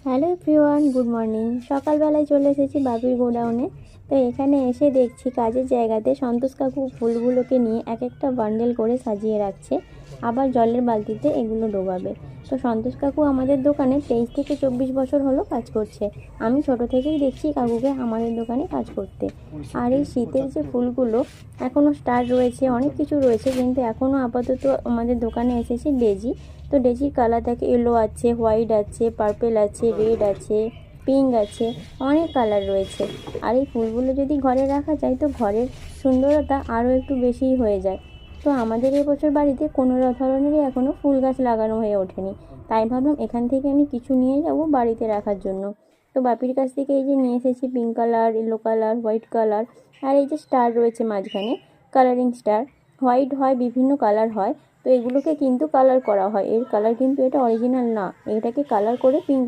Hello everyone, good morning. সকালবেলায় চলে এসেছি বাপির গোডাউনে। তো এখানে এসে দেখছি কাজের জায়গাতে সন্তোষ কাকু ফুলগুলোকে নিয়ে এক একটা বান্ডেল করে সাজিয়ে রাখছে, আবার জলের বালতিতে এগুলো ডোবাবে। তো সন্তোষ কাকু আমাদের দোকানে 23 থেকে 24 বছর হলো কাজ করছে। আমি ছোট থেকেই দেখছি কাকুকে আমাদের দোকানে কাজ করতে। আর এই শীতের যে ফুলগুলো এখনও স্টার রয়েছে, অনেক কিছু রয়েছে, কিন্তু এখনও আপাতত আমাদের দোকানে এসেছে ডেজি। তো ডেজির কালার থাকে ইয়েলো আছে, হোয়াইট আছে, পার্পেল আছে, রেড আছে, পিঙ্ক আছে, অনেক কালার রয়েছে। আর এই ফুলগুলো যদি ঘরে রাখা যায় তো ঘরের সুন্দরতা আরও একটু বেশিই হয়ে যায়। তো আমাদের এবছর বাড়িতে কোনো ধরনেরই এখনও ফুল গাছ লাগানো হয়ে ওঠেনি, তাই ভাবলাম এখান থেকে আমি কিছু নিয়ে যাব বাড়িতে রাখার জন্য। তো বাপির কাছ থেকে এই যে নিয়ে এসেছি pink colour, yellow colour, white colour, আর এই যে স্টার রয়েছে মাঝখানে, কালারিং স্টার। হোয়াইট হয়, বিভিন্ন কালার হয়। তো এগুলোকে কিন্তু কালার করা হয়, এর কালার কিন্তু এটা অরিজিনাল না, এটাকে কালার করে পিঙ্ক